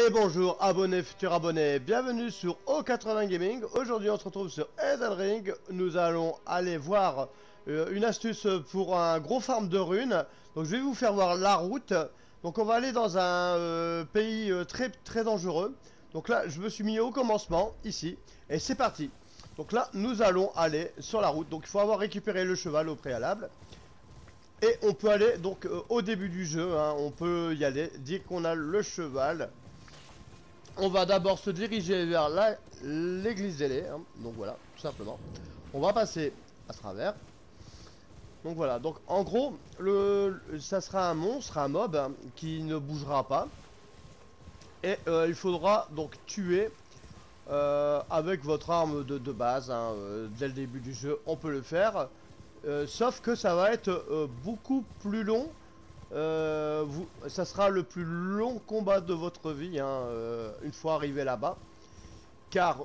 Et bonjour abonnés, futurs abonnés, bienvenue sur O80 Gaming. Aujourd'hui on se retrouve sur Elden Ring. Nous allons aller voir une astuce pour un gros farm de runes. Donc je vais vous faire voir la route. Donc on va aller dans un pays très dangereux. Donc là je me suis mis au commencement, ici, et c'est parti. Donc là nous allons aller sur la route. Donc il faut avoir récupéré le cheval au préalable. Et on peut aller donc au début du jeu, hein, on peut y aller dès qu'on a le cheval. On va d'abord se diriger vers l'église d'Ailey, hein, donc voilà, tout simplement. On va passer à travers. Donc voilà, donc en gros, ça sera un monstre, un mob, hein, qui ne bougera pas. Et il faudra donc tuer avec votre arme de base, hein, dès le début du jeu, on peut le faire. Sauf que ça va être beaucoup plus long. Ça sera le plus long combat de votre vie, hein, une fois arrivé là-bas. Car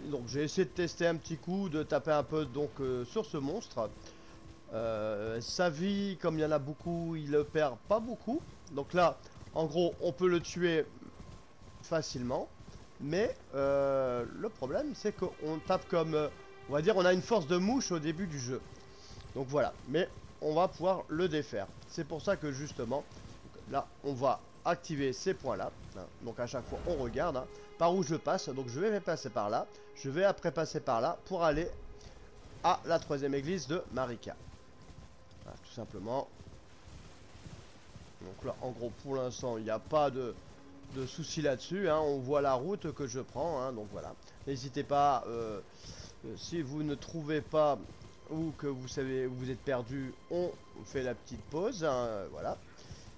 donc j'ai essayé de tester un petit coup, de taper un peu donc sur ce monstre. Sa vie, comme il y en a beaucoup, il le perd pas beaucoup. Donc là, en gros, on peut le tuer facilement. Mais le problème, c'est qu'on tape comme, on va dire, on a une force de mouche au début du jeu. Donc voilà, mais on va pouvoir le défaire. C'est pour ça que justement, là, on va activer ces points-là. Hein. Donc à chaque fois, on regarde hein, par où je passe. Donc je vais passer par là. Je vais après passer par là pour aller à la troisième église de Marika. Voilà, tout simplement. Donc là, en gros, pour l'instant, il n'y a pas de soucis là-dessus. Hein. On voit la route que je prends. Hein. Donc voilà. N'hésitez pas, si vous ne trouvez pas ou que vous savez vous êtes perdu, on fait la petite pause, hein, voilà,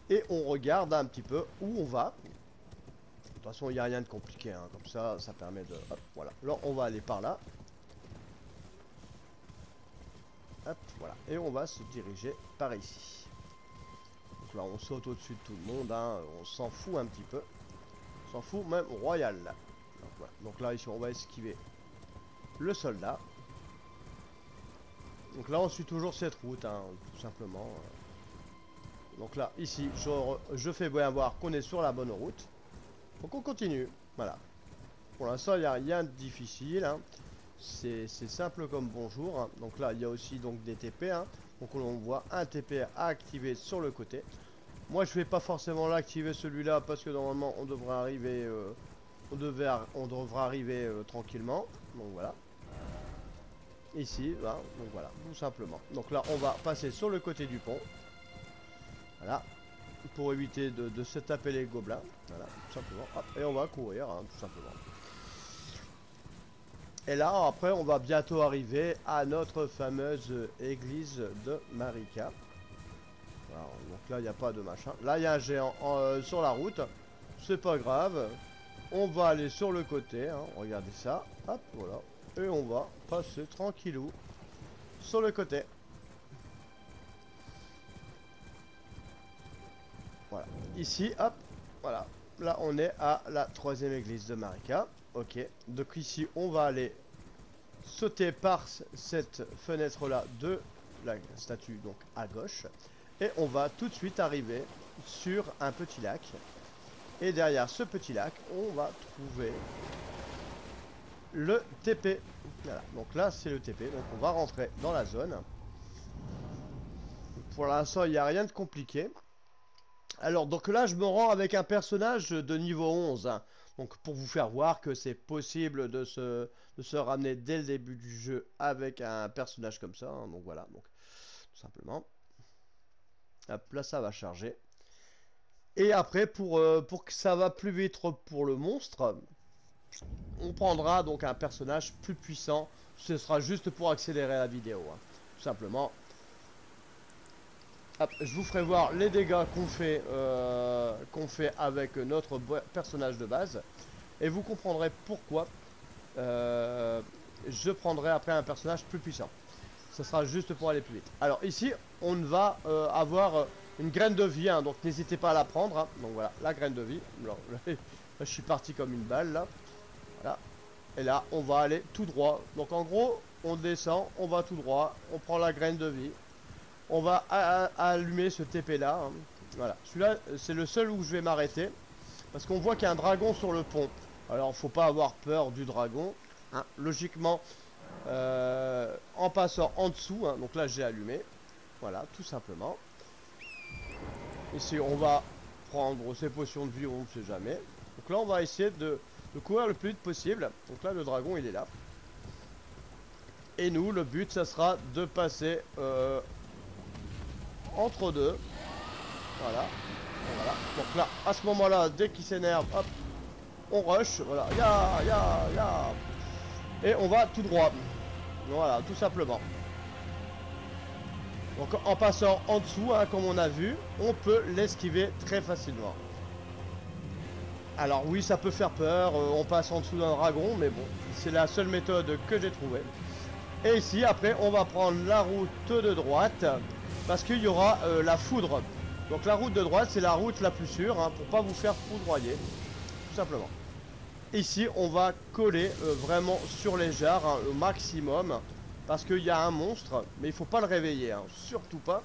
et on regarde un petit peu où on va. De toute façon il n'y a rien de compliqué, hein, comme ça permet de, hop, voilà, alors on va aller par là, hop, voilà, et on va se diriger par ici. Donc là on saute au dessus de tout le monde, hein, on s'en fout un petit peu, on s'en fout même royal là. Donc, voilà. Donc là ici on va esquiver le soldat. Donc là on suit toujours cette route, hein, tout simplement. Donc là, ici, je fais bien voir qu'on est sur la bonne route. Donc on continue, voilà. Pour l'instant, il n'y a rien de difficile, hein. C'est simple comme bonjour, hein. Donc là, il y a aussi donc des TP, hein. Donc on voit un TP à activer sur le côté. Moi, je vais pas forcément l'activer celui-là parce que normalement, on devrait arriver, on devra arriver tranquillement. Donc voilà. Ici, là, donc voilà, tout simplement. Donc là, on va passer sur le côté du pont. Voilà. Pour éviter de se taper les gobelins. Voilà, tout simplement. Hop, et on va courir, hein, tout simplement. Et là, après, on va bientôt arriver à notre fameuse église de Marika. Alors, donc là, il n'y a pas de machin. Là, il y a un géant sur la route. C'est pas grave. On va aller sur le côté. Hein, regardez ça. Hop, voilà. Et on va passer tranquillou sur le côté. Voilà. Ici, hop, voilà. Là, on est à la troisième église de Marika. Ok. Donc ici, on va aller sauter par cette fenêtre-là de la statue, donc à gauche. Et on va tout de suite arriver sur un petit lac. Et derrière ce petit lac, on va trouver le TP. Voilà, donc là c'est le TP, donc on va rentrer dans la zone. Pour l'instant il n'y a rien de compliqué. Alors donc là je me rends avec un personnage de niveau 11, hein. Donc pour vous faire voir que c'est possible de se ramener dès le début du jeu avec un personnage comme ça, hein. Donc voilà, donc tout simplement. Hop, là ça va charger. Et après pour que ça va plus vite pour le monstre, on prendra donc un personnage plus puissant. Ce sera juste pour accélérer la vidéo, hein, tout simplement. Hop, je vous ferai voir les dégâts qu'on fait avec notre personnage de base. Et vous comprendrez pourquoi je prendrai après un personnage plus puissant. Ce sera juste pour aller plus vite. Alors ici, on va avoir une graine de vie, hein, donc n'hésitez pas à la prendre, hein. Donc voilà, la graine de vie. Alors, là, je suis parti comme une balle, là. Voilà. Et là, on va aller tout droit. Donc en gros, on descend, on va tout droit, on prend la graine de vie. On va allumer ce TP là, hein. Voilà, celui-là c'est le seul où je vais m'arrêter. parce qu'on voit qu'il y a un dragon sur le pont. Alors faut pas avoir peur du dragon, hein. Logiquement, en passant en dessous, hein, donc là j'ai allumé, voilà, tout simplement. Ici on va prendre ces potions de vie, on ne sait jamais. Donc là on va essayer de courir le plus vite possible. Donc là le dragon il est là. Et nous le but ça sera de passer entre deux. Voilà. Voilà. Donc là à ce moment là dès qu'il s'énerve, hop, on rush. Voilà. Ya. Et on va tout droit. Voilà, tout simplement. Donc en passant en dessous, hein, comme on a vu, on peut l'esquiver très facilement. Alors oui, ça peut faire peur, on passe en dessous d'un dragon, mais bon, c'est la seule méthode que j'ai trouvée. Et ici, après, on va prendre la route de droite, parce qu'il y aura la foudre. Donc la route de droite, c'est la route la plus sûre, hein, pour pas vous faire foudroyer, tout simplement. Ici, on va coller vraiment sur les jarres, hein, au maximum, parce qu'il y a un monstre, mais il faut pas le réveiller, hein, surtout pas.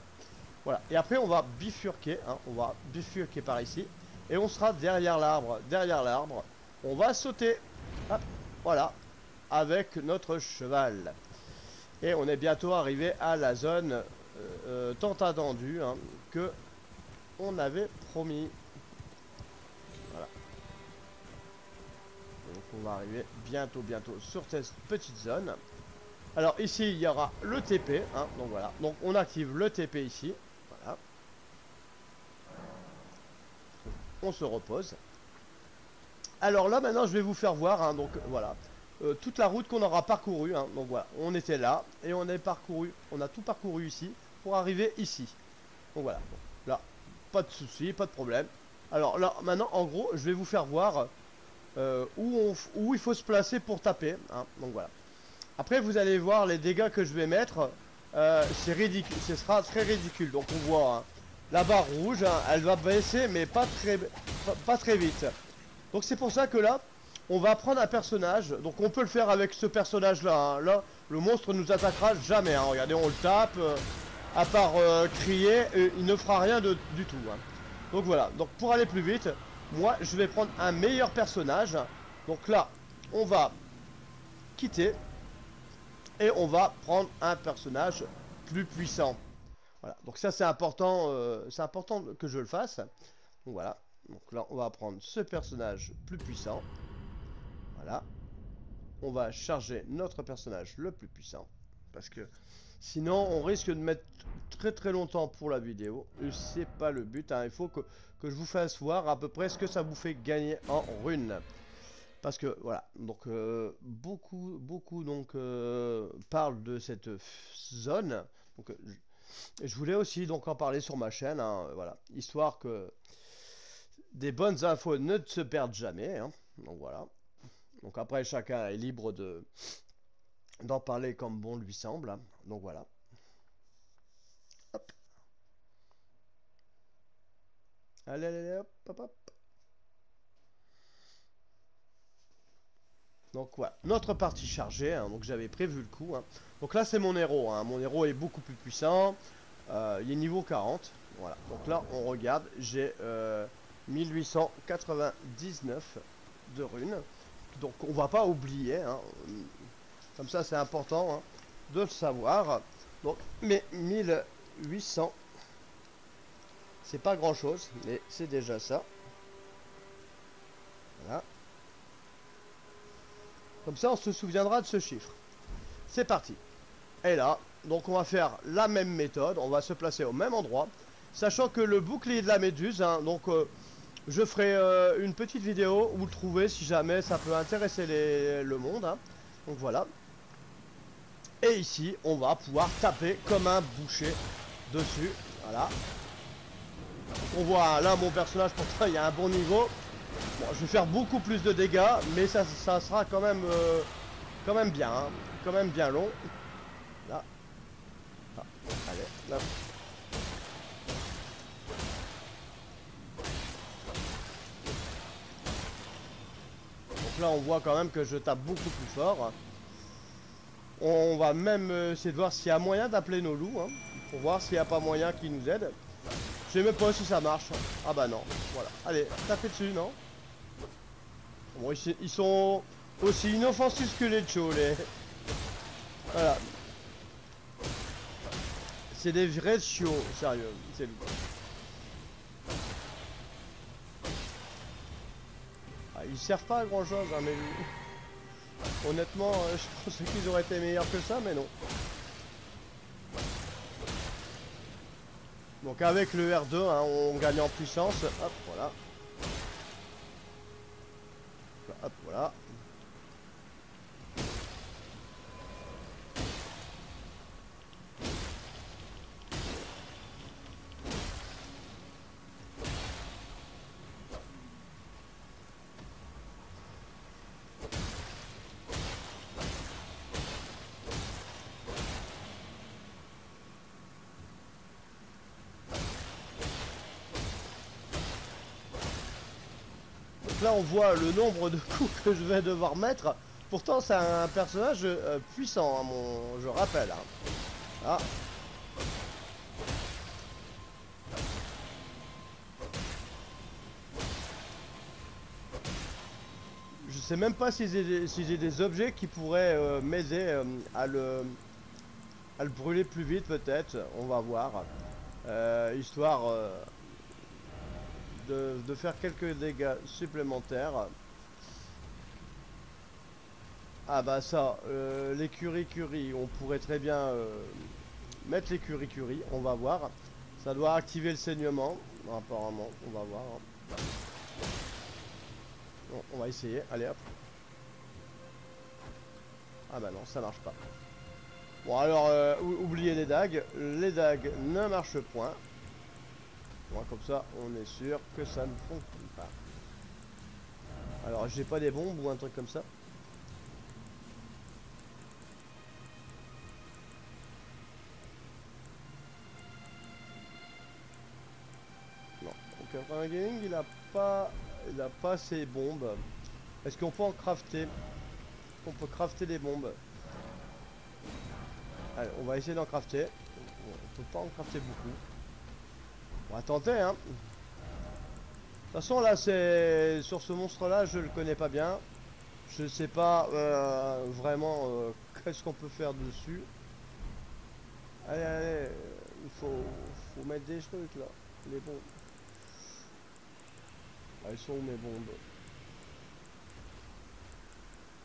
Voilà, et après on va bifurquer, hein, on va bifurquer par ici, et on sera derrière l'arbre, on va sauter, hop, voilà, avec notre cheval. Et on est bientôt arrivé à la zone tant attendue, hein, que on avait promis. Voilà. Donc on va arriver bientôt sur cette petite zone. Alors ici il y aura le TP, hein, donc voilà, donc on active le TP ici, voilà. On se repose. Alors là maintenant je vais vous faire voir, hein, donc voilà, toute la route qu'on aura parcourue, hein, donc voilà, on était là et on a tout parcouru ici pour arriver ici. Donc voilà, bon, là, pas de souci, pas de problème. Alors là maintenant en gros je vais vous faire voir où il faut se placer pour taper, hein, donc voilà. Après vous allez voir les dégâts que je vais mettre, c'est ridicule, ce sera très ridicule. Donc on voit, hein, la barre rouge, hein, elle va baisser mais pas très vite. Donc c'est pour ça que là, on va prendre un personnage, donc on peut le faire avec ce personnage là, hein. Là, le monstre nous attaquera jamais, hein. Regardez, on le tape, à part crier, il ne fera rien du tout, hein. Donc voilà, donc pour aller plus vite, moi je vais prendre un meilleur personnage. Donc là, on va quitter. Et on va prendre un personnage plus puissant. Voilà, donc ça c'est important que je le fasse. Donc voilà, donc là on va prendre ce personnage plus puissant. Voilà, on va charger notre personnage le plus puissant. Parce que sinon on risque de mettre très longtemps pour la vidéo. Et c'est pas le but, hein. Il faut que je vous fasse voir à peu près ce que ça vous fait gagner en runes. Parce que voilà, donc beaucoup donc parlent de cette zone. Donc je voulais aussi donc en parler sur ma chaîne, hein, voilà, histoire que des bonnes infos ne se perdent jamais, hein. Donc voilà. Donc après chacun est libre d'en parler comme bon lui semble, hein. Donc voilà. Hop. Allez, hop. Donc voilà, notre partie chargée, hein, donc j'avais prévu le coup, hein. Donc là c'est mon héros, hein. Mon héros est beaucoup plus puissant, il est niveau 40, voilà. Donc là on regarde, j'ai 1899 de runes, donc on va pas oublier, hein. Comme ça c'est important, hein, de le savoir. Donc mais 1800, c'est pas grand chose, mais c'est déjà ça. Voilà. Comme ça, on se souviendra de ce chiffre. C'est parti. Et là, donc on va faire la même méthode. On va se placer au même endroit. Sachant que le bouclier de la méduse, hein, donc je ferai une petite vidéo où le trouver si jamais ça peut intéresser le monde, hein. Donc voilà. Et ici, on va pouvoir taper comme un boucher dessus. Voilà. Donc on voit là mon personnage, pour ça il y a un bon niveau. Bon, je vais faire beaucoup plus de dégâts, mais ça sera quand même bien, hein, quand même bien long. Là, ah, allez, là. Donc là, on voit quand même que je tape beaucoup plus fort. On va même essayer de voir s'il y a moyen d'appeler nos loups, hein, pour voir s'il n'y a pas moyen qu'ils nous aident. Je sais même pas si ça marche. Ah bah non, voilà. Allez, tapez dessus, non? Bon, ils sont aussi inoffensifs que les chos, les... Voilà. C'est des vrais chiots, sérieux. C'est lui. Ah, ils servent pas à grand chose, hein, mais... Honnêtement, je pensais qu'ils auraient été meilleurs que ça, mais non. Donc avec le R2, hein, on gagne en puissance. Hop, voilà. Hop, voilà. Là on voit le nombre de coups que je vais devoir mettre. Pourtant c'est un personnage puissant, hein, je rappelle. Hein. Ah. Je sais même pas si j'ai des objets qui pourraient m'aider à le brûler plus vite peut-être. On va voir. Histoire de faire quelques dégâts supplémentaires. Ah bah ça, l'écurie curie, on pourrait très bien mettre l'écurie curie, on va voir. Ça doit activer le saignement, apparemment, on va voir. Hein. Bon, on va essayer, allez hop. Ah bah non, ça marche pas. Bon alors, oubliez les dagues ne marchent point. Bon, comme ça, on est sûr que ça ne fonctionne pas. Alors, j'ai pas des bombes ou un truc comme ça? Non, donc un gaming, il a pas ses bombes. Est-ce qu'on peut en crafter? On peut crafter des bombes. Allez, on va essayer d'en crafter. On peut pas en crafter beaucoup. On va tenter, hein. De toute façon, là, c'est... Sur ce monstre-là, je le connais pas bien. Je sais pas vraiment qu'est-ce qu'on peut faire dessus. Allez, allez. Il faut mettre des trucs, là. Les bombes. Ah, elles sont où, mes bombes?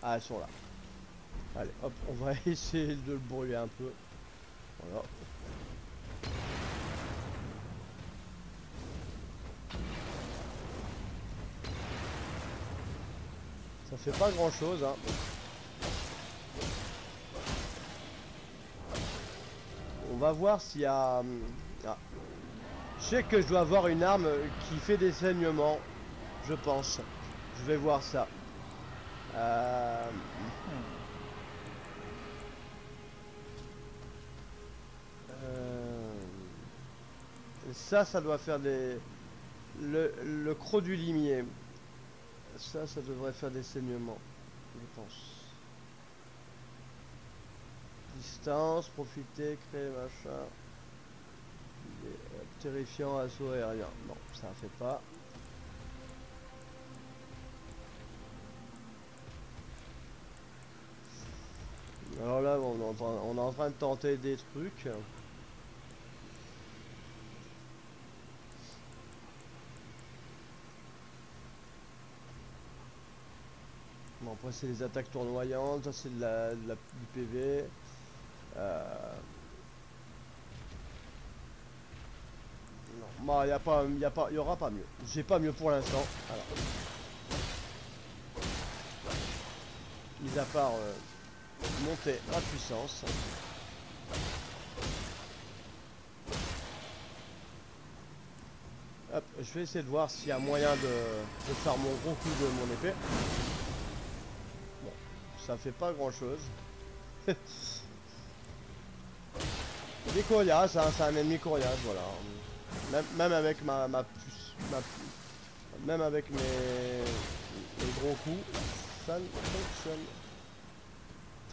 Ah, elles sont là. Allez, hop, on va essayer de le brûler un peu. Voilà. Ça fait pas grand chose, hein. On va voir s'il y a... Ah. Je sais que je dois avoir une arme qui fait des saignements, je pense. Je vais voir ça. Ça doit faire des... Le croc du limier. Ça devrait faire des saignements, je pense. Distance, profiter, créer, machin. Terrifiant, assaut aérien. Non, ça fait pas. Alors là, on est en train de tenter des trucs. Bon, après c'est les attaques tournoyantes, ça c'est du PV. Non, bah, il y aura pas mieux. J'ai pas mieux pour l'instant. Mis à part monter ma puissance. Hop, je vais essayer de voir s'il y a moyen de faire mon gros coup de mon épée. Bon, ça fait pas grand chose. Il est coriace, hein, c'est un ennemi coriace, voilà. Même avec ma puce, même avec mes gros coups, ça ne fonctionne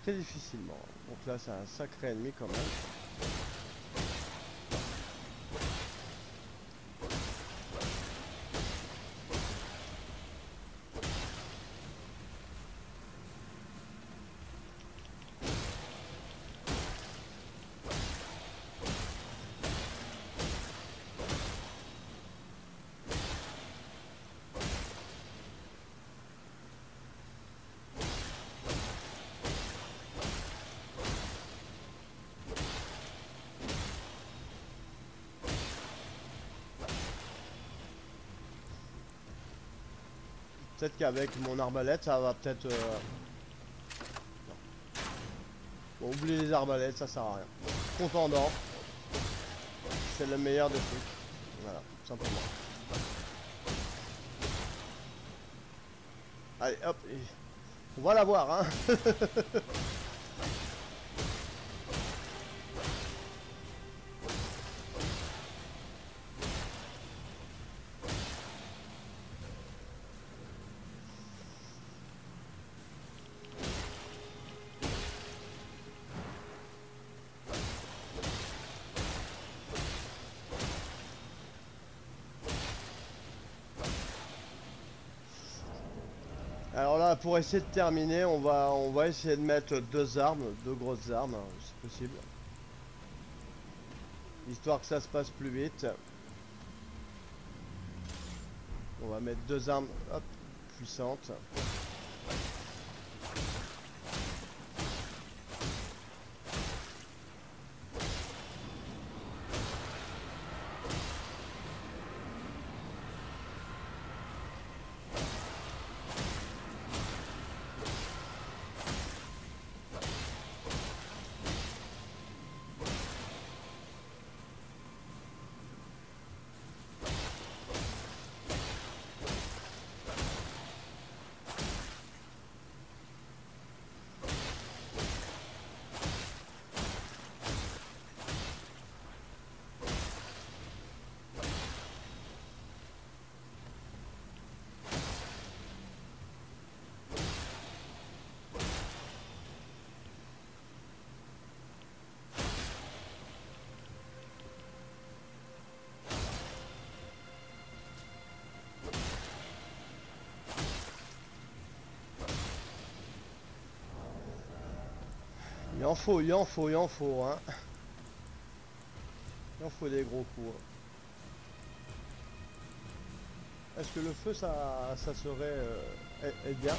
très difficilement. Donc là, c'est un sacré ennemi quand même. Peut-être qu'avec mon arbalète, ça va peut-être... Bon, oubliez les arbalètes, ça sert à rien. Contendant, c'est le meilleur des trucs. Voilà, tout simplement. Allez, hop. On va la voir, hein. Alors là, pour essayer de terminer, on va essayer de mettre deux armes, deux grosses armes, hein, si possible. Histoire que ça se passe plus vite. On va mettre deux armes, hop, puissantes. Il en faut, hein. Il en faut des gros coups. Est-ce que le feu, ça serait est bien?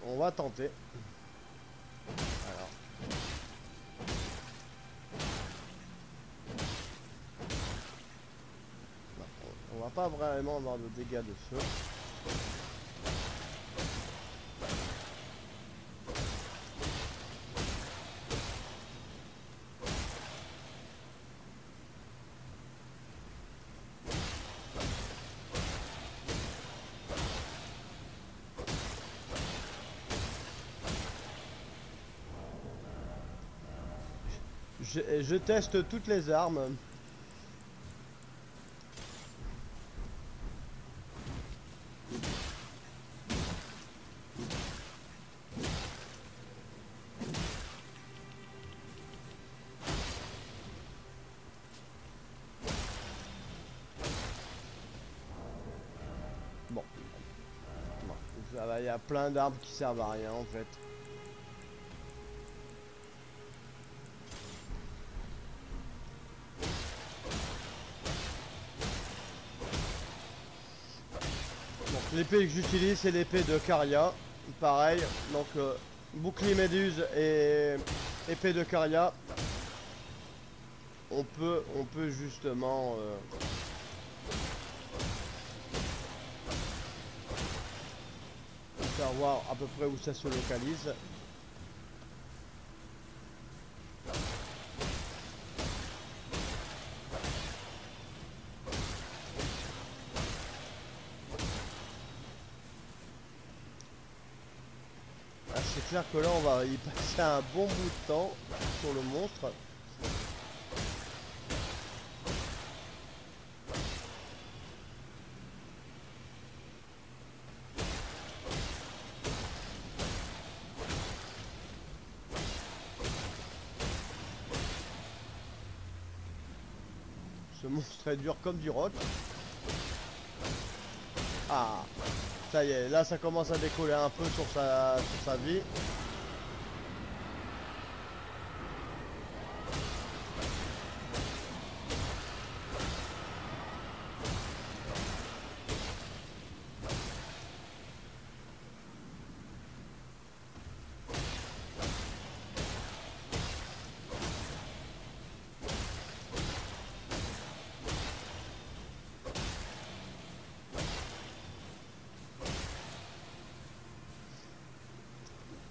On va tenter. Alors. On va pas vraiment avoir de dégâts de feu. Je teste toutes les armes. Bon. Il y a plein d'armes qui servent à rien en fait. L'épée que j'utilise, c'est l'épée de Caria. Pareil, donc bouclier méduse et épée de Caria. On peut justement savoir à peu près où ça se localise. C'est clair que là on va y passer un bon bout de temps sur le monstre. Ce monstre est dur comme du roc. Ah, ça y est, là ça commence à décoller un peu sur sa vie.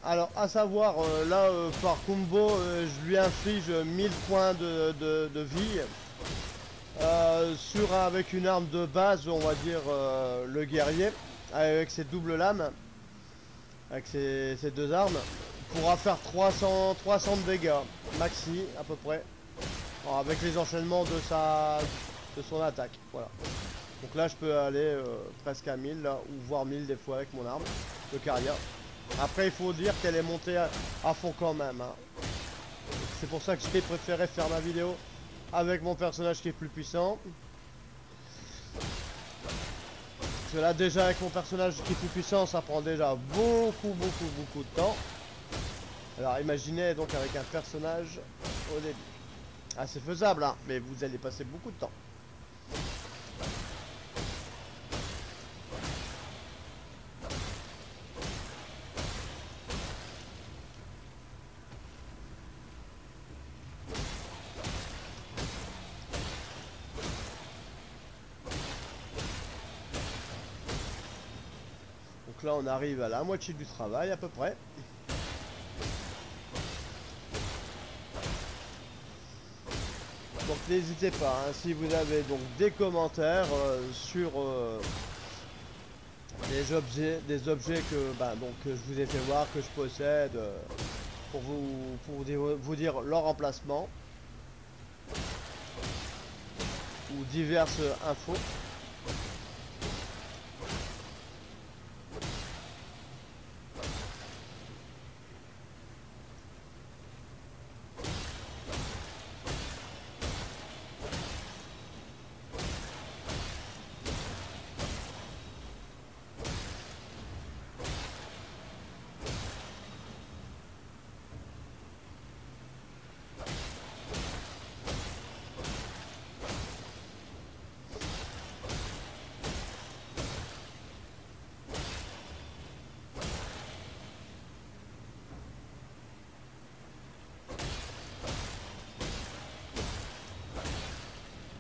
Alors à savoir, là par combo, je lui inflige 1000 points de vie. Avec une arme de base, on va dire le guerrier, avec ses doubles lames, avec ses deux armes, pourra faire 300 de dégâts maxi à peu près. Alors, avec les enchaînements de son attaque, voilà. Donc là je peux aller presque à 1000 là, ou voire 1000 des fois avec mon arme, le Caria. Après il faut dire qu'elle est montée à fond quand même, hein. C'est pour ça que j'ai préféré faire ma vidéo avec mon personnage qui est plus puissant. Parce que là déjà avec mon personnage qui est plus puissant ça prend déjà beaucoup de temps. Alors imaginez donc avec un personnage au début. Ah c'est faisable hein, mais vous allez passer beaucoup de temps. Donc là on arrive à la moitié du travail à peu près. Donc n'hésitez pas, hein, si vous avez donc des commentaires sur des objets que, que je vous ai fait voir, que je possède, pour vous dire leur emplacement ou diverses infos.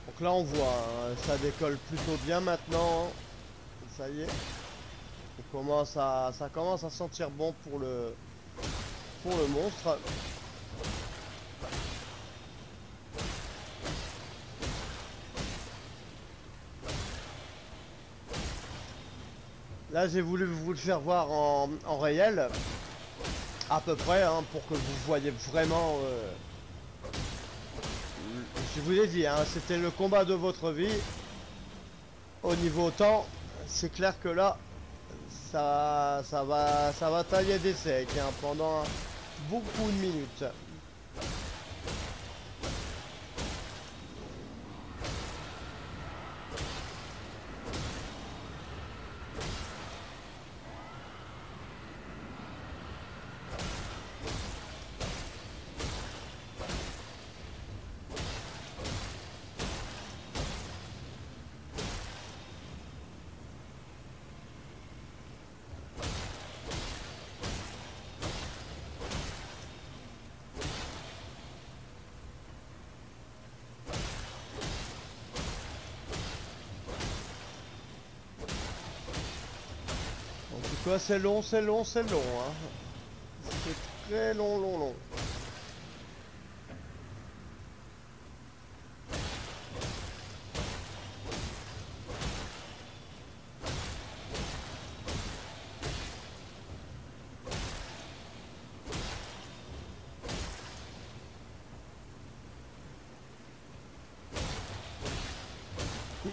Donc là on voit, hein, ça décolle plutôt bien maintenant, ça y est, ça commence à sentir bon pour le monstre. Là j'ai voulu vous le faire voir en réel, à peu près, hein, pour que vous voyez vraiment... je vous ai dit, hein, c'était le combat de votre vie. Au niveau temps, c'est clair que là, ça va tailler des secs hein, pendant beaucoup de minutes. C'est long, hein. C'est très long.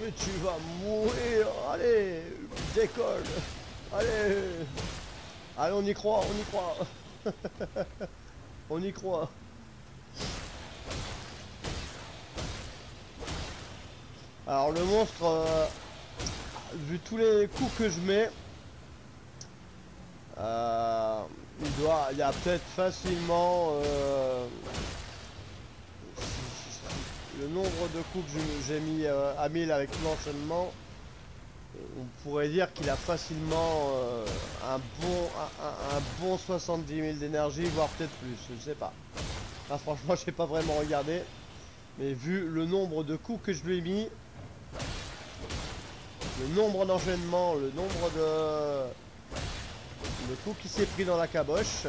Mais tu vas mourir, allez, décolle. Allez, on y croit. On y croit. Alors le monstre, vu tous les coups que je mets, il y a peut-être facilement le nombre de coups que j'ai mis à 1000 avec l'enchaînement. On pourrait dire qu'il a facilement un bon 70 000 d'énergie, voire peut-être plus, je sais pas. Enfin, franchement, je n'ai pas vraiment regardé. Mais vu le nombre de coups que je lui ai mis, le nombre d'enchaînements, le nombre Le coup qui s'est pris dans la caboche.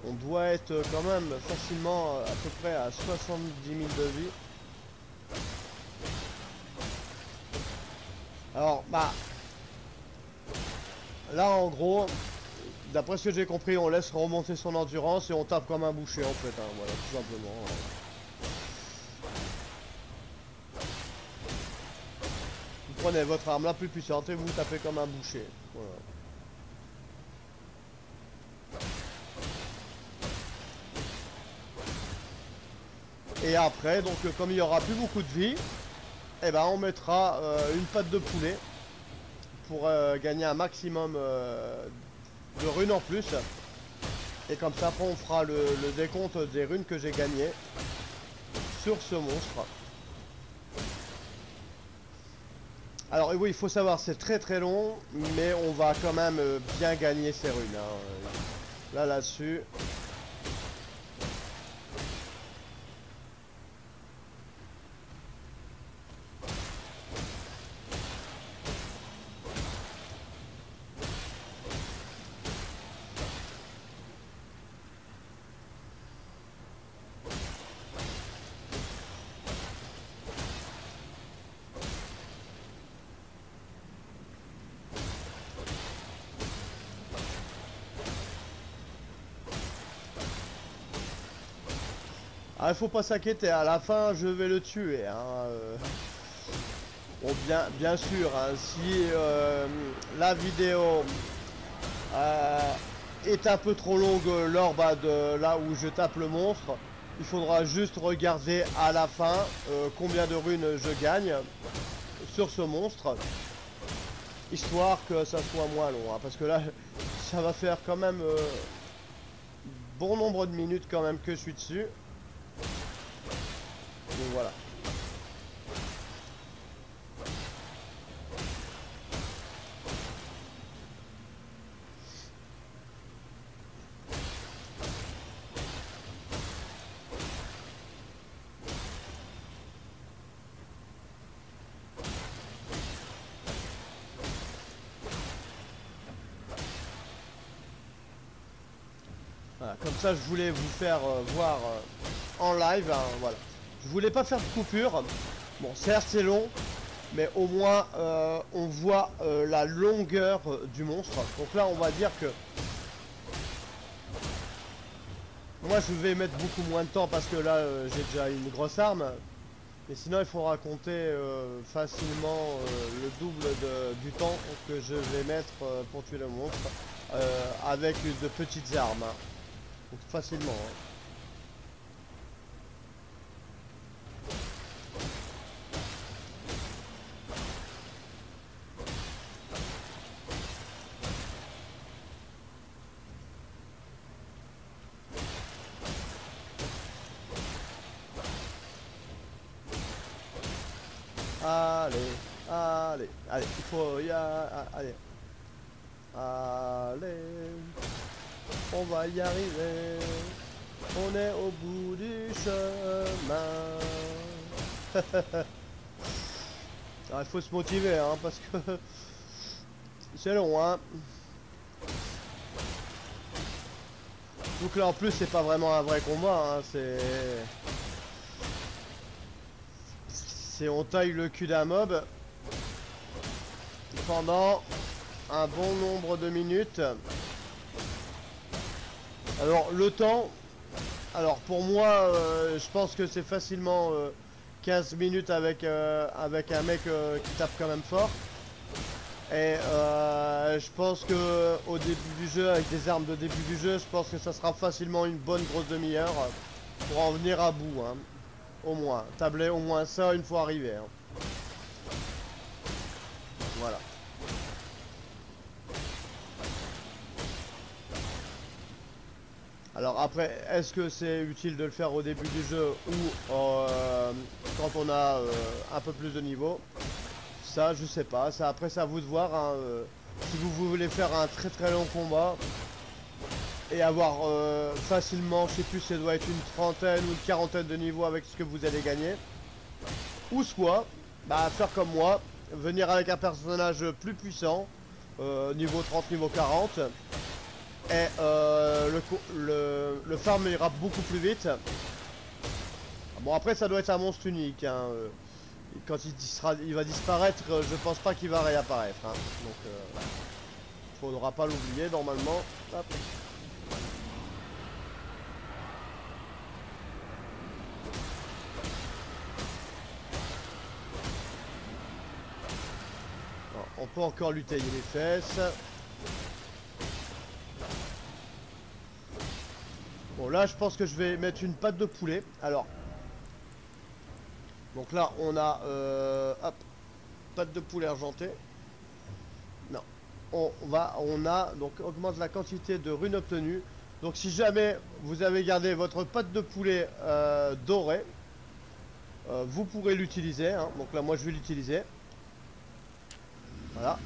On doit être quand même facilement à peu près à 70 000 de vie. Alors, bah... Là, en gros, d'après ce que j'ai compris, on laisse remonter son endurance et on tape comme un boucher, en fait. Hein, voilà, tout simplement. Vous prenez votre arme la plus puissante et vous tapez comme un boucher. Voilà. Et après, donc comme il n'y aura plus beaucoup de vie, eh ben, on mettra une patte de poulet pour gagner un maximum de runes en plus. Et comme ça, après, on fera le décompte des runes que j'ai gagnées sur ce monstre. Alors oui, il faut savoir, c'est très très long, mais on va quand même bien gagner ces runes. Hein. Là-dessus. Ah, il faut pas s'inquiéter, à la fin je vais le tuer. Hein. Bon, bien sûr, hein, si la vidéo est un peu trop longue lors de là où je tape le monstre, il faudra juste regarder à la fin combien de runes je gagne sur ce monstre, histoire que ça soit moins long. Hein, parce que là, ça va faire quand même bon nombre de minutes quand même que je suis dessus. Donc voilà. Voilà, comme ça je voulais vous faire voir en live, hein, voilà. Je voulais pas faire de coupure. Bon, certes c'est long, mais au moins on voit la longueur du monstre. Donc là on va dire que moi je vais mettre beaucoup moins de temps parce que là j'ai déjà une grosse arme. Mais sinon il faut raconter facilement le double du temps que je vais mettre pour tuer le monstre avec de petites armes. Hein. Donc facilement. Hein. Allez, il faut allez, on va y arriver, on est au bout du chemin. Il faut se motiver, hein, parce que c'est long, hein. Donc là en plus c'est pas vraiment un vrai combat, hein, c'est on taille le cul d'un mob pendant un bon nombre de minutes. Alors le temps, alors pour moi je pense que c'est facilement 15 minutes avec un mec qui tape quand même fort. Et je pense que au début du jeu, avec des armes de début du jeu, je pense que ça sera facilement une bonne grosse demi-heure pour en venir à bout, hein. Au moins, tabler au moins ça une fois arrivé. Hein. Voilà. Alors après, est-ce que c'est utile de le faire au début du jeu ou quand on a un peu plus de niveau? Ça, je sais pas. Ça, après, c'est à vous de voir. Hein, si vous voulez faire un très très long combat et avoir facilement, je sais plus, ça doit être une trentaine ou une quarantaine de niveaux avec ce que vous allez gagner. Ou soit, bah, faire comme moi venir avec un personnage plus puissant, niveau 30, niveau 40. Et le farm ira beaucoup plus vite. Bon, après ça doit être un monstre unique, hein. Quand il va disparaître, je pense pas qu'il va réapparaître, hein. Donc faudra pas l'oublier normalement. Hop. Alors, on peut encore lui tailler les fesses. Bon, là je pense que je vais mettre une patte de poulet. Alors, donc là on a hop, patte de poulet argentée. Non, on a donc augmente la quantité de runes obtenues. Donc si jamais vous avez gardé votre patte de poulet dorée, vous pourrez l'utiliser, hein. Donc là moi je vais l'utiliser. Voilà.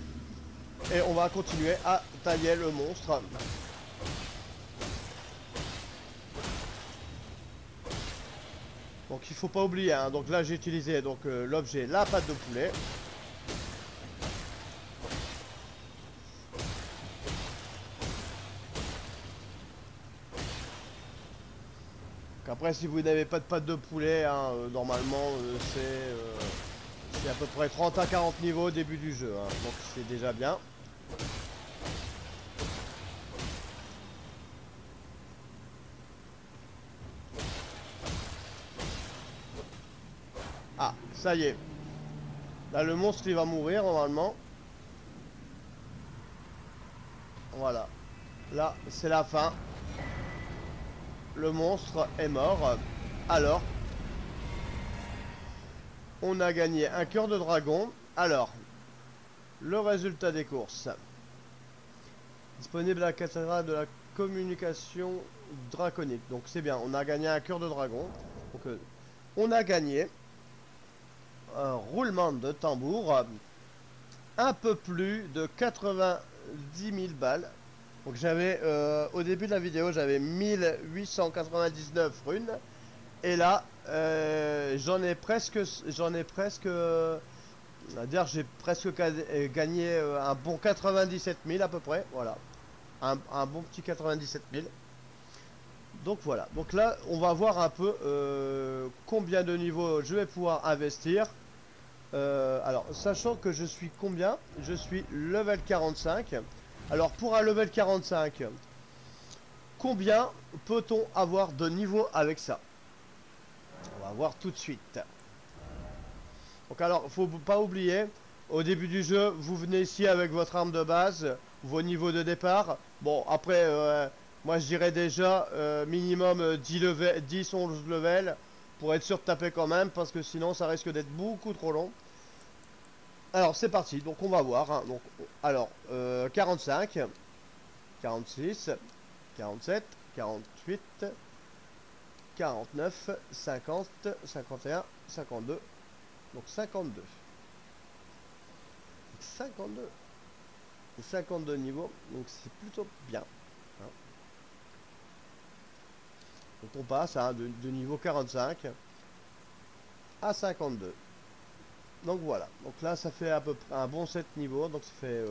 Et on va continuer à tailler le monstre. Donc il faut pas oublier, hein. Donc là j'ai utilisé donc l'objet la patte de poulet. Donc après si vous n'avez pas de patte de poulet, hein, normalement c'est à peu près 30 à 40 niveaux au début du jeu, hein. Donc c'est déjà bien. Ah, ça y est. Là, le monstre, il va mourir, normalement. Voilà. Là, c'est la fin. Le monstre est mort. Alors, on a gagné un cœur de dragon. Alors, le résultat des courses. Disponible à la cathédrale de la communication draconique. Donc, c'est bien. On a gagné un cœur de dragon. Donc, on a gagné un roulement de tambour, un peu plus de 90 000 balles. Donc j'avais au début de la vidéo j'avais 1899 runes et là j'en ai presque dire j'ai presque gagné un bon 97 000 à peu près, voilà, un bon petit 97 000. Donc voilà, donc là on va voir un peu combien de niveaux je vais pouvoir investir. Alors sachant que je suis combien? Je suis level 45. Alors pour un level 45, combien peut-on avoir de niveau avec ça? On va voir tout de suite. Donc alors faut pas oublier, au début du jeu vous venez ici avec votre arme de base, vos niveaux de départ. Bon après moi je dirais déjà minimum 10 11 levels pour être sûr de taper quand même, parce que sinon ça risque d'être beaucoup trop long. Alors c'est parti, donc on va voir, hein. Donc, alors 45, 46, 47, 48, 49, 50, 51, 52, donc 52. 52. 52 niveaux, donc c'est plutôt bien, hein. Donc on passe, hein, de niveau 45 à 52. Donc voilà, donc là ça fait à peu près un bon 7 niveaux, donc ça fait,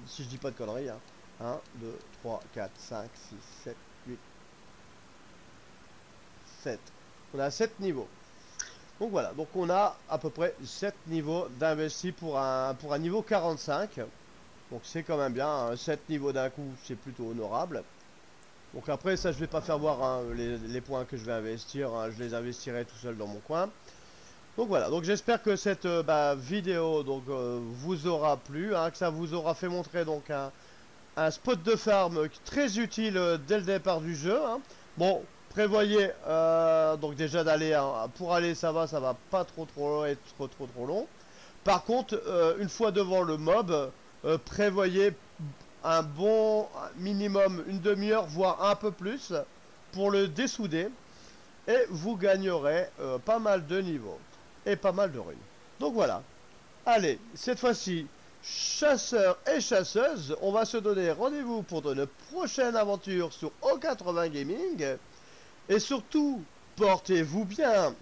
si je dis pas de conneries, hein, 1, 2, 3, 4, 5, 6, 7, 8, 7. On a 7 niveaux. Donc voilà, donc on a à peu près 7 niveaux d'investi pour un niveau 45. Donc c'est quand même bien, hein, 7 niveaux d'un coup, c'est plutôt honorable. Donc après ça je vais pas faire voir, hein, les points que je vais investir, hein, je les investirai tout seul dans mon coin. Donc voilà, donc j'espère que cette vidéo donc, vous aura plu, hein, que ça vous aura fait montrer donc un spot de farm très utile dès le départ du jeu, hein. Bon, prévoyez donc déjà d'aller, hein, pour aller ça va pas trop être trop long. Par contre, une fois devant le mob, prévoyez un bon minimum une demi-heure voire un peu plus pour le dessouder et vous gagnerez pas mal de niveaux et pas mal de runes. Donc voilà. Allez, cette fois-ci, chasseurs et chasseuses, on va se donner rendez-vous pour de prochaines aventures sur O80 Gaming. Et surtout, portez-vous bien.